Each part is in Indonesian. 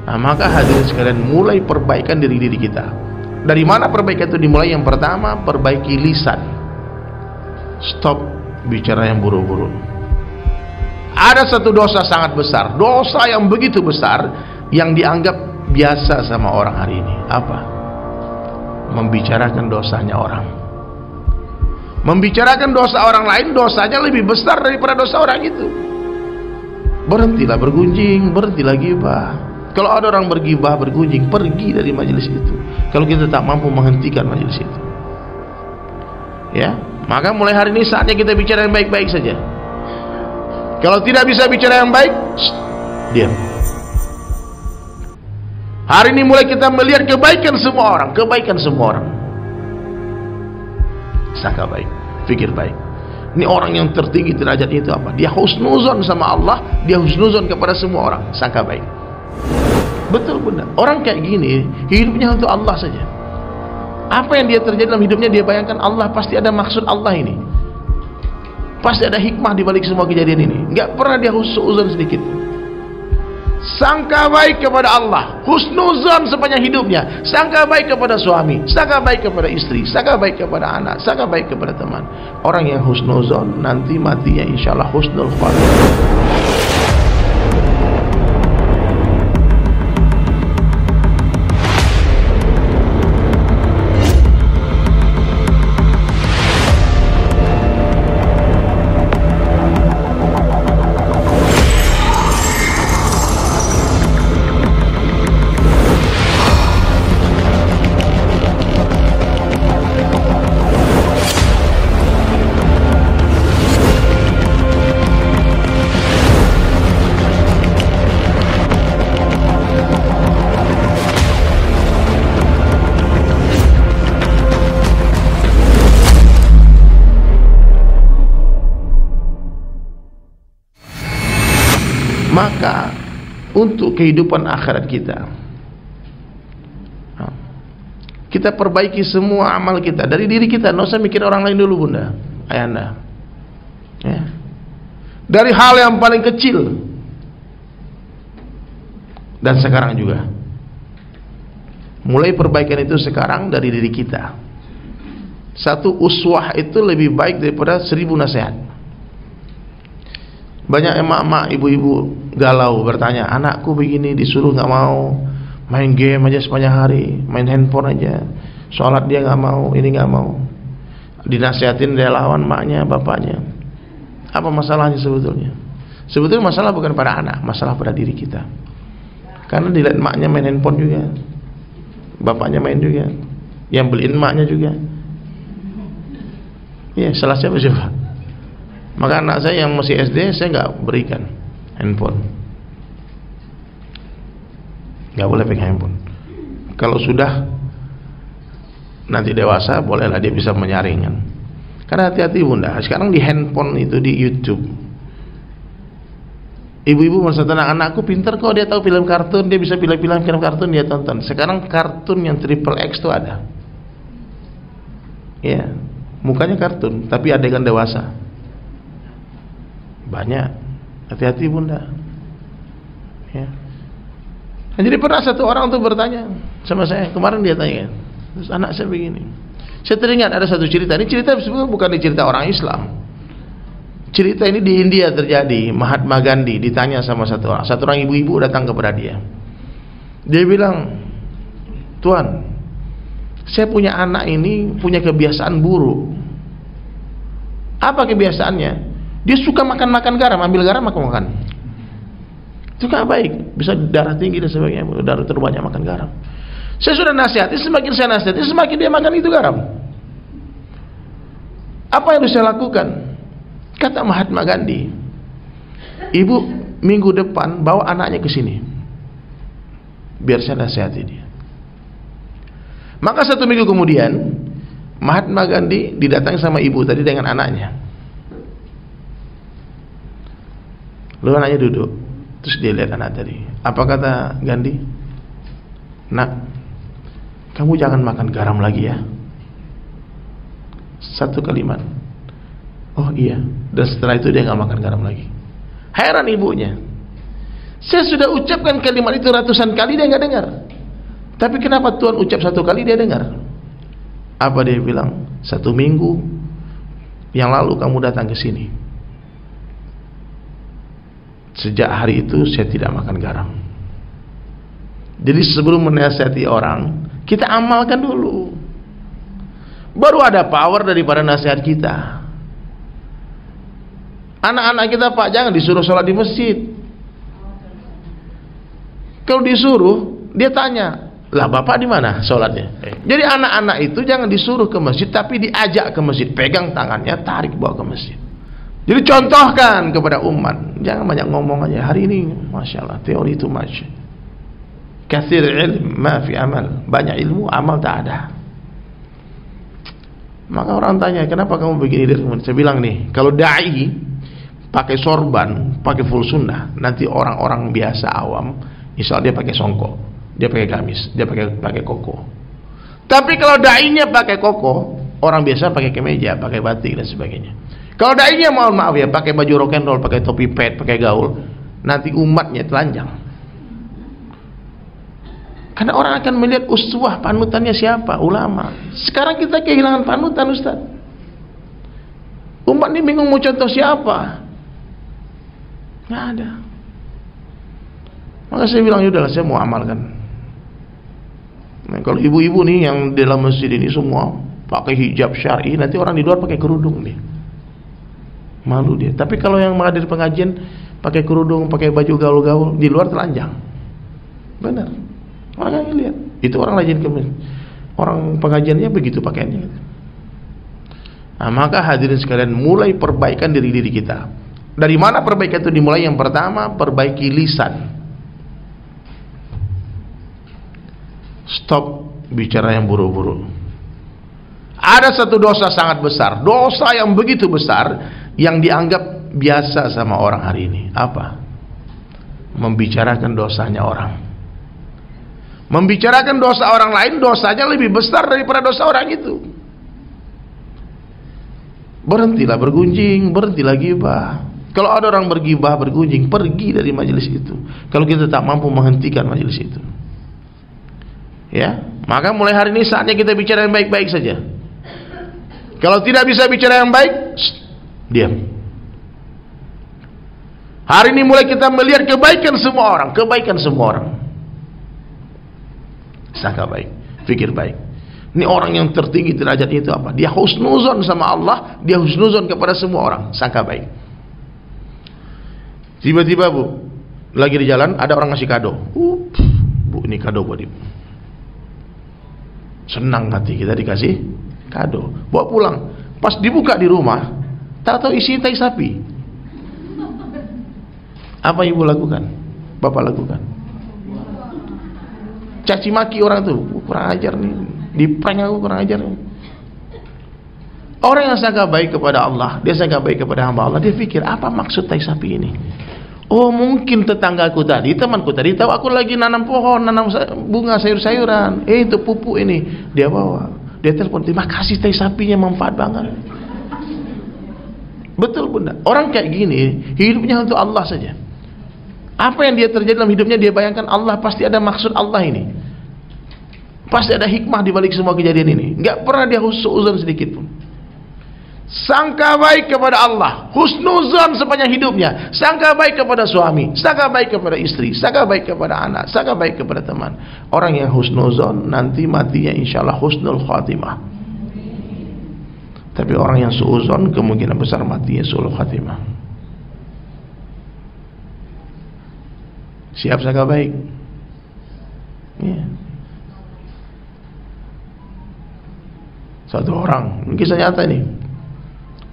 Nah, maka hadirin sekalian, mulai perbaikan diri kita. Dari mana perbaikan itu dimulai? Yang pertama, perbaiki lisan. Stop bicara yang buru-buru. Ada satu dosa sangat besar, dosa yang begitu besar, yang dianggap biasa sama orang hari ini. Apa? Membicarakan dosanya orang. Membicarakan dosa orang lain, dosanya lebih besar daripada dosa orang itu. Berhentilah bergunjing, berhentilah gibah. Kalau ada orang bergibah, bergunjing, pergi dari majelis itu. Kalau kita tak mampu menghentikan majelis itu, ya, maka mulai hari ini saatnya kita bicara yang baik-baik saja. Kalau tidak bisa bicara yang baik, diam. Hari ini mulai kita melihat kebaikan semua orang, kebaikan semua orang. Sangka baik, pikir baik. Ini orang yang tertinggi derajatnya itu apa? Dia husnuzon sama Allah, dia husnuzon kepada semua orang, sangka baik. Betul benar. Orang kayak gini hidupnya untuk Allah saja. Apa yang dia terjadi dalam hidupnya, dia bayangkan Allah, pasti ada maksud Allah ini. Pasti ada hikmah di balik semua kejadian ini. Enggak pernah dia husnuzon sedikit. Sangka baik kepada Allah, husnuzon sepanjang hidupnya. Sangka baik kepada suami, sangka baik kepada istri, sangka baik kepada anak, sangka baik kepada teman. Orang yang husnuzon nanti matinya insyaallah husnul khatimah. Maka untuk kehidupan akhirat kita perbaiki semua amal kita dari diri kita. Nggak usah mikir orang lain dulu, bunda, ayanda, ya. Dari hal yang paling kecil dan sekarang juga. Mulai perbaikan itu sekarang dari diri kita. Satu uswah itu lebih baik daripada 1000 nasihat. Banyak emak-emak, ibu-ibu galau bertanya, anakku begini, disuruh nggak mau, main game aja sepanjang hari, main handphone aja, sholat dia nggak mau, ini nggak mau, dinasihatin dia lawan maknya, bapaknya. Apa masalahnya sebetulnya? Sebetulnya masalah bukan pada anak, masalah pada diri kita. Karena dilihat maknya main handphone juga, bapaknya main juga, yang beliin maknya juga. Ya, salah siapa coba? Maka anak saya yang masih SD, saya nggak berikan handphone. Nggak boleh pegang handphone. Kalau sudah nanti dewasa, bolehlah dia bisa menyaring kan. Karena hati-hati bunda, sekarang di handphone itu, di YouTube, ibu-ibu merasa tenang, anakku pintar kok, dia tahu film kartun, dia bisa pilih-pilih film kartun, dia tonton. Sekarang kartun yang XXX itu ada, ya, mukanya kartun tapi adegan dewasa banyak. Hati-hati bunda, ya. Nah, jadi pernah satu orang tuh bertanya sama saya kemarin, dia tanya, terus anak saya begini. Saya teringat ada satu cerita. Ini cerita sebenarnya bukan cerita orang Islam. Cerita ini di India terjadi. Mahatma Gandhi ditanya sama satu orang ibu-ibu datang kepada dia. Dia bilang, Tuan, saya punya anak ini punya kebiasaan buruk. Apa kebiasaannya? Dia suka makan garam, ambil garam makan. Itu gak baik, bisa darah tinggi dan sebagainya, darah terlalu banyak makan garam. Saya sudah nasihati, semakin saya nasihati, semakin dia makan itu garam. Apa yang harus saya lakukan? Kata Mahatma Gandhi, ibu minggu depan bawa anaknya ke sini, biar saya nasihati dia. Maka 1 minggu kemudian Mahatma Gandhi didatangi sama ibu tadi dengan anaknya. Lalu anaknya duduk, terus dia lihat anak tadi. Apa kata Gandhi? Nak, kamu jangan makan garam lagi ya. Satu kalimat. Oh iya. Dan setelah itu dia nggak makan garam lagi. Heran ibunya. Saya sudah ucapkan kalimat itu ratusan kali, dia nggak dengar. Tapi kenapa Tuhan ucap satu kali dia dengar? Apa dia bilang? 1 minggu yang lalu kamu datang ke sini. Sejak hari itu saya tidak makan garam. Jadi sebelum menasihati orang, kita amalkan dulu. Baru ada power daripada nasihat kita. Anak-anak kita, Pak, jangan disuruh sholat di masjid. Kalau disuruh, dia tanya, lah bapak di mana sholatnya? Jadi anak-anak itu jangan disuruh ke masjid, tapi diajak ke masjid, pegang tangannya, tarik bawa ke masjid. Jadi contohkan kepada umat, jangan banyak ngomong aja. Hari ini, masya Allah, teori itu masya. Kathir ilm, ma fi amal. Banyak ilmu, amal tak ada. Maka orang tanya, kenapa kamu begini? Saya bilang nih, kalau da'i pakai sorban, pakai full sunnah, nanti orang-orang biasa awam, misal dia pakai songkok, dia pakai gamis, dia pakai koko. Tapi kalau da'inya pakai koko, orang biasa pakai kemeja, pakai batik dan sebagainya. Kalau da'inya, mohon maaf ya, pakai baju rock and roll, pakai topi pet, pakai gaul, nanti umatnya telanjang. Karena orang akan melihat uswah, panutannya siapa? Ulama. Sekarang kita kehilangan panutan, Ustaz. Umat ini bingung mau contoh siapa? Nggak ada. Maka saya bilang, yaudahlah, saya mau amalkan. Nah, kalau ibu-ibu nih yang dalam masjid ini semua pakai hijab syar'i, nanti orang di luar pakai kerudung nih, malu dia. Tapi kalau yang menghadir pengajian pakai kerudung, pakai baju gaul-gaul, di luar telanjang. Benar. Orang yang lihat itu orang rajin ke orang pengajiannya begitu pakaiannya. Nah, maka hadirin sekalian, mulai perbaikan diri kita. Dari mana perbaikan itu dimulai? Yang pertama, perbaiki lisan. Stop bicara yang buru-buru. Ada satu dosa sangat besar, dosa yang begitu besar, yang dianggap biasa sama orang hari ini. Apa? Membicarakan dosanya orang. Membicarakan dosa orang lain, dosanya lebih besar daripada dosa orang itu. Berhentilah bergunjing, berhentilah gibah. Kalau ada orang bergibah, bergunjing, pergi dari majelis itu. Kalau kita tak mampu menghentikan majelis itu, ya, maka mulai hari ini saatnya kita bicara yang baik-baik saja. Kalau tidak bisa bicara yang baik, diam. Hari ini mulai kita melihat kebaikan semua orang, kebaikan semua orang. Sangka baik, fikir baik. Ini orang yang tertinggi derajatnya itu apa? Dia husnuzon sama Allah, dia husnuzon kepada semua orang, sangka baik. Tiba-tiba, Bu, lagi di jalan ada orang ngasih kado. Bu, ini kado buat Ibu. Senang hati kita dikasih kado. Bawa pulang. Pas dibuka di rumah, tahu-tahu isi tai sapi. Apa Ibu lakukan? Bapak lakukan? Caci maki orang tuh, kurang ajar nih, di prank aku, kurang ajar nih. Orang yang sangat baik kepada Allah, dia sangat baik kepada hamba Allah, dia pikir apa maksud tai sapi ini? Oh, mungkin tetanggaku tadi, temanku tadi tahu aku lagi nanam pohon, nanam bunga, sayur-sayuran. Itu pupuk ini dia bawa, dia telepon, terima kasih tai sapinya, manfaat banget. Betul Bunda, orang kayak gini hidupnya untuk Allah saja. Apa yang dia terjadi dalam hidupnya, dia bayangkan Allah, pasti ada maksud Allah ini, pasti ada hikmah di balik semua kejadian ini. Enggak pernah dia husnuzon sedikit pun. Sangka baik kepada Allah, husnuzon sepanjang hidupnya. Sangka baik kepada suami, sangka baik kepada istri, sangka baik kepada anak, sangka baik kepada teman. Orang yang husnuzon nanti matinya insyaallah husnul khatimah. Tapi orang yang suuzon kemungkinan besar matinya suul khatimah. Siap sangka baik, ya. Satu orang, kisah nyata nih,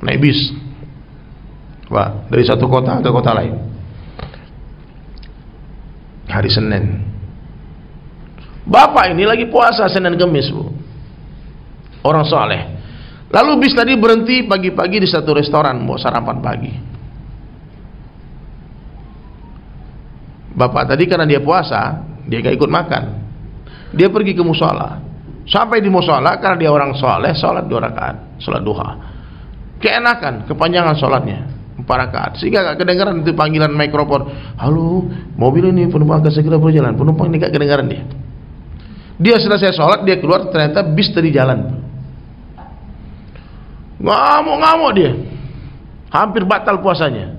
naik bis, Pak, dari satu kota ke kota lain, hari Senin. Bapak ini lagi puasa Senin Kemis, Bu, orang soleh. Lalu bis tadi berhenti pagi-pagi di satu restoran mau sarapan pagi. Bapak tadi karena dia puasa, dia gak ikut makan. Dia pergi ke musola. Sampai di musola, karena dia orang soleh, sholat 2 rakaat, sholat duha. Keenakan, kepanjangan sholatnya. 4 rakaat, sehingga gak kedengaran itu panggilan mikrofon. Halo, mobil ini penumpang akan segera berjalan. Penumpang ini gak kedengaran dia. Dia selesai sholat, dia keluar, ternyata bis tadi jalan. Ngamuk-ngamuk dia, hampir batal puasanya.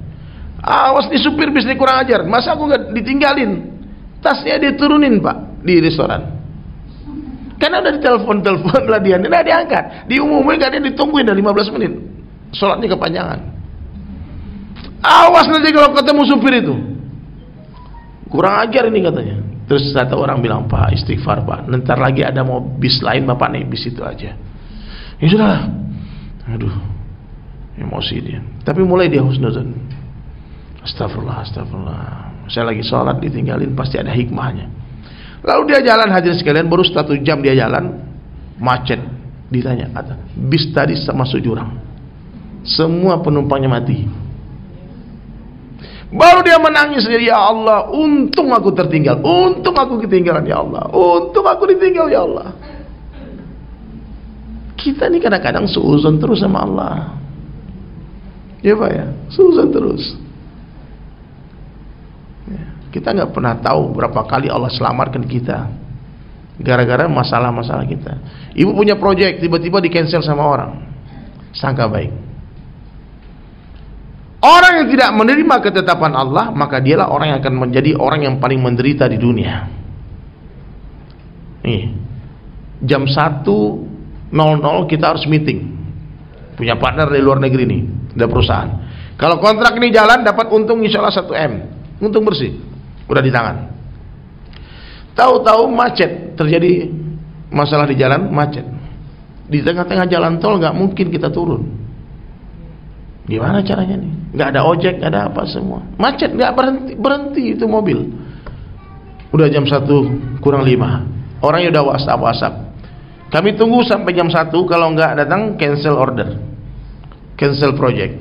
Awas nih supir bis ini kurang ajar, masa aku gak ditinggalin? Tasnya dia turunin Pak di restoran. Karena udah ditelepon lah dia, nah diangkat, diumumin kan dia ditungguin dari 15 menit. Sholatnya kepanjangan. Awas nanti kalau ketemu supir itu, kurang ajar ini katanya. Terus satu orang bilang, Pak istighfar Pak, ntar lagi ada mau bis lain Bapak naik bis itu aja. Ya sudah. Aduh, emosi dia. Tapi mulai dia husnuzon. Astagfirullah, astagfirullah. Saya lagi sholat ditinggalin, pasti ada hikmahnya. Lalu dia jalan, hadirin sekalian, baru 1 jam dia jalan, macet. Ditanya, bis tadi masuk jurang, semua penumpangnya mati. Baru dia menangis, ya Allah, untung aku tertinggal, untung aku ketinggalan ya Allah, untung aku ditinggal ya Allah. Kita ini kadang-kadang suuzon terus sama Allah, ya Pak ya, suuzon terus. Kita nggak pernah tahu berapa kali Allah selamatkan kita gara-gara masalah-masalah kita. Ibu punya proyek, tiba-tiba di cancel sama orang, sangka baik. Orang yang tidak menerima ketetapan Allah, maka dialah orang yang akan menjadi orang yang paling menderita di dunia. Nih, jam 1.00 kita harus meeting, punya partner dari luar negeri nih, ada perusahaan. Kalau kontrak ini jalan, dapat untung insya Allah 1 M, untung bersih, udah di tangan. Tahu-tahu macet, terjadi masalah di jalan, macet. Di tengah-tengah jalan tol nggak mungkin kita turun. Gimana caranya nih? Nggak ada ojek, nggak ada apa, semua macet, nggak berhenti itu mobil. Udah jam 1:05, orangnya udah WhatsApp. Kami tunggu sampai jam 1, kalau nggak datang cancel order, cancel project.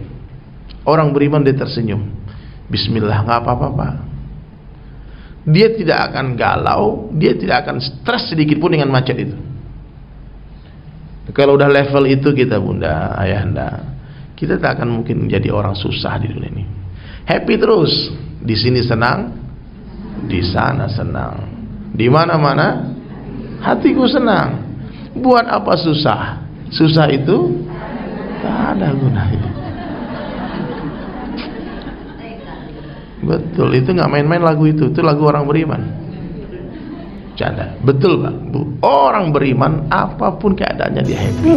Orang beriman dia tersenyum, Bismillah, nggak apa-apa Pak. Dia tidak akan galau, dia tidak akan stres sedikit pun dengan macet itu. Kalau udah level itu kita bunda, ayahanda, kita tak akan mungkin menjadi orang susah di dunia ini. Happy terus, di sini senang, di sana senang, di mana-mana hatiku senang. Buat apa susah? Susah itu tak ada gunanya. Betul, itu nggak main-main lagu itu lagu orang beriman. Canda, betul Pak Bu. Orang beriman apapun keadaannya dia happy.